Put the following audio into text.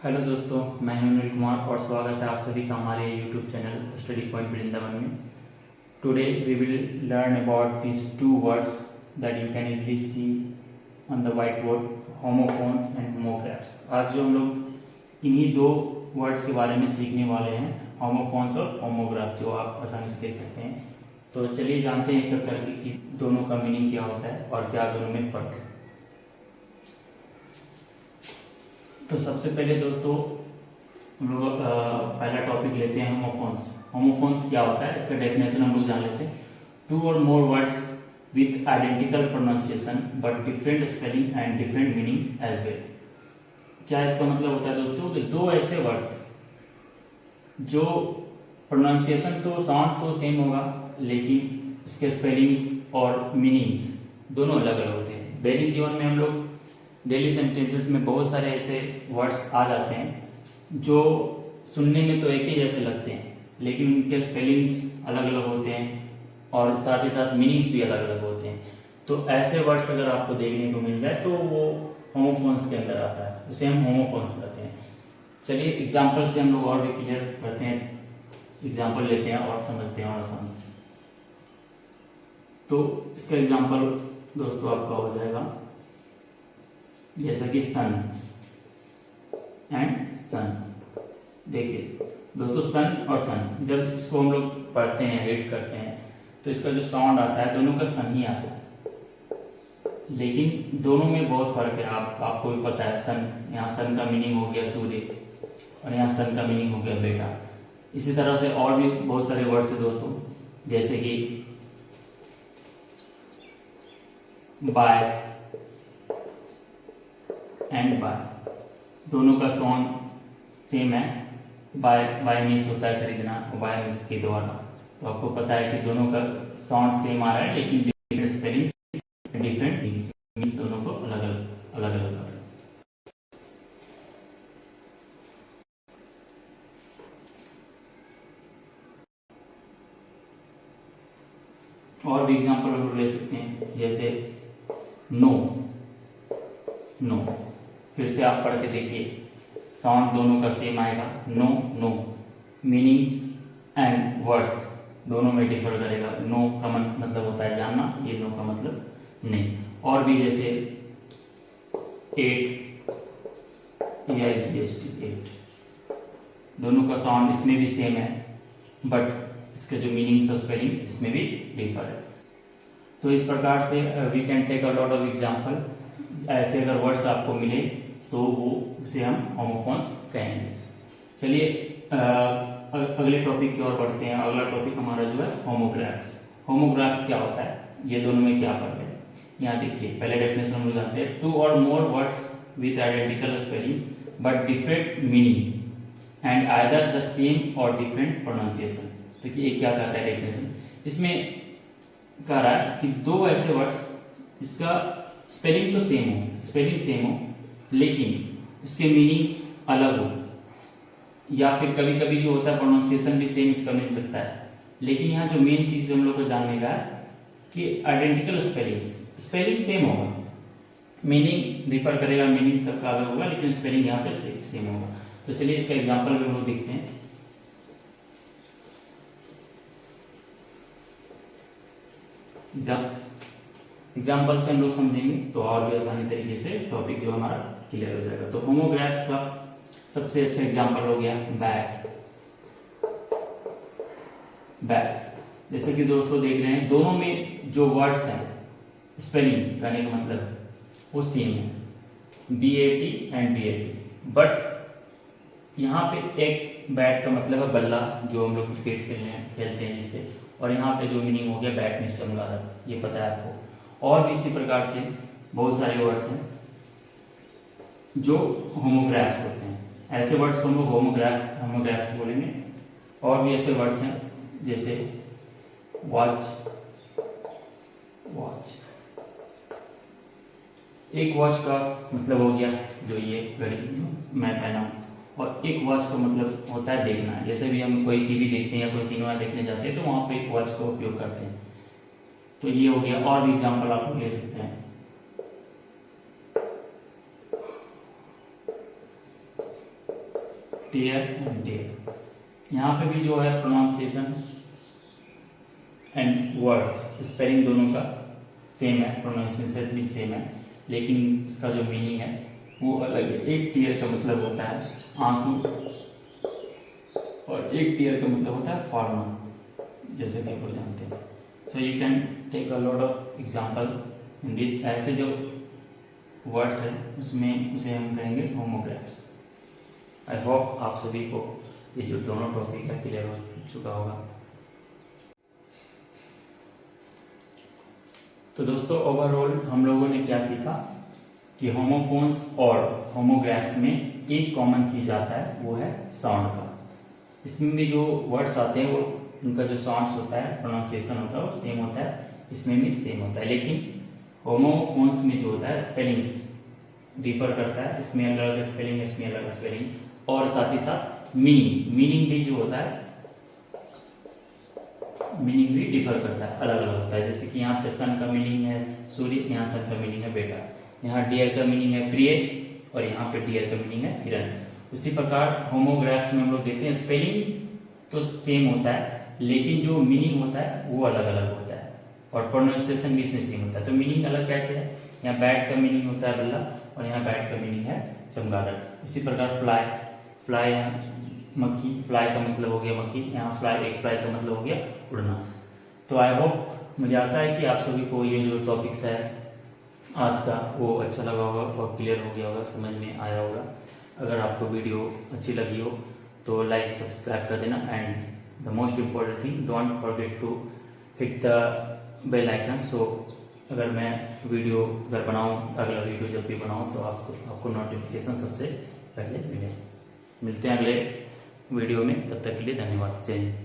Hello दोस्तों, मैं हूं अनिल कुमार और स्वागत है आप सभी का हमारे YouTube channel study point Vrindavan में। Today we will learn about these two words that you can easily see on the whiteboard, homophones and homographs। आज जो हम लोग इन्हीं दो वर्ड्स के बारे में सीखने वाले हैं, होमोफोन्स और होमोग्राफ, जो आप आसानी से देख सकते हैं। तो चलिए जानते हैं एक करके कि दोनों का मीनिंग क्या होता है और क्या दोनों में फर्क है। तो सबसे पहले दोस्तों हम लोग पहला टॉपिक लेते हैं होमोफोन्स। होमोफोन्स क्या होता है, इसका डेफिनेशन हम लोग जान लेते हैं। टू और more words with identical pronunciation but different spelling and different meaning as well. क्या इसका मतलब होता है दोस्तों कि दो ऐसे वर्ड्स जो प्रोनाउंसिएशन तो साउंड तो सेम होगा लेकिन उसके स्पेलिंग्स और मीनिंग्स दोनों अलग अलग होते हैं। दैनिक जीवन में हम लोग डेली सेंटेंसेस में बहुत सारे ऐसे वर्ड्स आ जाते हैं जो सुनने में तो एक ही जैसे लगते हैं लेकिन उनके स्पेलिंग्स अलग अलग होते हैं और साथ ही साथ मीनिंग्स भी अलग अलग होते हैं। तो ऐसे वर्ड्स अगर आपको देखने को मिल जाए तो वो होमोफोन्स के अंदर आता है, उसे हम होमोफोन्स कहते हैं। चलिए एग्जाम्पल से हम लोग और भी क्लियर करते हैं, एग्जाम्पल लेते हैं और समझते हैं और समझते हैं। तो इसका एग्जाम्पल दोस्तों आपका हो जाएगा जैसा कि सन एंड सन। देखिए दोस्तों, सन और सन जब इसको हम लोग पढ़ते हैं, रीड करते हैं, तो इसका जो साउंड आता है दोनों का सन ही आता है, लेकिन दोनों में बहुत फर्क है। आपको भी पता है, सन, यहाँ सन का मीनिंग हो गया सूर्य और यहाँ सन का मीनिंग हो गया बेटा। इसी तरह से और भी बहुत सारे वर्ड्स है दोस्तों, जैसे कि बाय एंड बाय, दोनों का साउंड सेम है। बाय मीन्स होता है खरीदना और बाय मीन्स के द्वारा। तो आपको पता है कि दोनों का साउंड सेम आ रहा है लेकिन डिफरेंट स्पेलिंग्स, डिफरेंट मीन्स दोनों को अलग अलग कर रहे हैं। और भी एग्जांपल हम लोग ले सकते हैं, जैसे नो। नो फिर से आप पढ़ के देखिए, साउंड दोनों का सेम आएगा, no no. Meanings and words दोनों में डिफर करेगा। नो का मतलब होता है जानना, ये नो का मतलब नहीं। और भी जैसे एट, एट, दोनों का साउंड इसमें भी सेम है बट इसके जो मीनिंग्स और स्पेलिंग इसमें भी डिफर है। तो इस प्रकार से we can take a lot of example. ऐसे अगर वर्ड्स आपको मिले तो वो उसे हम होमोफोन्स कहेंगे। चलिए अगले टॉपिक की ओर बढ़ते हैं। अगला टॉपिक हमारा जो है होमोग्राफ्स। होमोग्राफ्स क्या होता है, ये दोनों में क्या फर्क है, यहाँ देखिए। पहले डेफिनेशन हम लोग जानते हैं, टू और more words with identical spelling but different meaning and either the same और डिफरेंट प्रोनाउंसिएशन। तो ये क्या कहता है डेफिनेशन, इसमें कह रहा है कि दो ऐसे वर्ड्स, इसका स्पेलिंग तो सेम हो, स्पेलिंग सेम हो लेकिन उसके मीनिंग्स अलग हो, या फिर कभी कभी जो होता है प्रोनाउंसिएशन भी सेम इसका मिल सकता है। लेकिन यहाँ जो मेन चीज हम लोग को जानने का है कि आइडेंटिकल स्पेलिंग सेम होगा, मीनिंग डिफर करेगा, मीनिंग सबका अलग होगा लेकिन स्पेलिंग यहाँ पे सेम होगा। तो चलिए इसका एग्जाम्पल भी हम लोग देखते हैं। एग्जाम्पल से हम लोग समझेंगे तो और भी आसानी तरीके से टॉपिक जो हमारा क्लियर हो जाएगा। तो होमोग्राफ्स का सबसे अच्छा एग्जाम्पल हो गया बैट। बैट जैसे कि दोस्तों देख रहे हैं, दोनों में जो वर्ड्स हैं, स्पेलिंग कहने का मतलब वो सेम है, BAT एंड BAT, बट यहाँ पे एक बैट का मतलब है बल्ला, जो हम लोग क्रिकेट खेलते हैं जिससे, और यहाँ पे जो मीनिंग हो गया बैट में चमगादड़, ये पता है आपको। और भी इसी प्रकार से बहुत सारे वर्ड्स हैं जो होमोग्राफ्स होते हैं। ऐसे वर्ड्स को हम लोग होमोग्राफ्स बोलेंगे। और भी ऐसे वर्ड्स हैं जैसे वॉच। एक वॉच का मतलब हो गया जो ये घड़ी मैं पहना हूँ, और एक वॉच का मतलब होता है देखना। जैसे भी हम कोई टीवी देखते हैं या कोई सिनेमा देखने जाते हैं तो वहाँ पे एक वॉच का उपयोग करते हैं। तो ये हो गया। और भी एग्जाम्पल आप ले सकते हैं, टीयर एंड टीयर। यहाँ पे भी जो है प्रोनाउंसिएशन एंड वर्ड्स स्पेलिंग दोनों का सेम है, प्रोनाउंसिएशन भी सेम है, लेकिन इसका जो मीनिंग है वो अलग है। एक टीयर का मतलब होता है आंसू और एक टीयर का मतलब होता है फार्मर, जैसे कि आप जानते हैं। So you can take a lot of example in this. ऐसे जो वर्ड्स है उसमें उसे हम कहेंगे होमोग्राफ्स। आई होप आप सभी को ये जो दोनों टॉपिक है क्लियर हो चुका होगा। तो दोस्तों ओवरऑल हम लोगों ने क्या सीखा कि होमोफोन्स और होमोग्राफ्स में एक कॉमन चीज आता है, वो है साउंड का। इसमें भी जो वर्ड्स आते हैं वो उनका जो साउंड्स होता है, प्रोनाउंसिएशन होता है वो सेम होता है, इसमें भी सेम होता है। लेकिन होमोफोन्स में जो होता है स्पेलिंग्स डिफर करता है, इसमें अलग अलग स्पेलिंग है, इसमें अलग अलग स्पेलिंग, और साथ ही साथ मीनिंग भी जो होता है मीनिंग भी डिफर करता है, अलग अलग होता है। जैसे कि यहाँ पे सन का मीनिंग है सूर्य, यहाँ सन का मीनिंग है बेटा, यहाँ डियर का मीनिंग है प्रिय, और यहाँ पे डियर का मीनिंग है हिरण। उसी प्रकार होमोग्राफ्स में हम लोग देखते हैं स्पेलिंग तो सेम होता है, लेकिन जो मीनिंग होता है वो अलग अलग होता है, और प्रोनाउंसिएशन भी इसमें सेम होता है। तो मीनिंग अलग कैसे है, यहाँ बैट का मीनिंग होता है बल्ला, और यहाँ बैट का मीनिंग है चमगादड़। इसी प्रकार फ्लाई यहाँ मक्खी, फ्लाई का मतलब हो गया मक्खी, यहाँ एक फ्लाई का मतलब हो गया उड़ना। तो आई होप, मुझे आशा है कि आप सभी को ये जो टॉपिक्स है आज का वो अच्छा लगा होगा और क्लियर हो गया होगा, समझ में आया होगा। अगर आपको वीडियो अच्छी लगी हो तो लाइक सब्सक्राइब कर देना, and the most important thing don't forget to hit the bell icon. So अगर मैं वीडियो बनाऊँ, अगला वीडियो जब भी बनाऊँ तो आपको नोटिफिकेशन सबसे पहले मिले। मिलते हैं अगले वीडियो में, तब तक के लिए धन्यवाद। जय हिंद।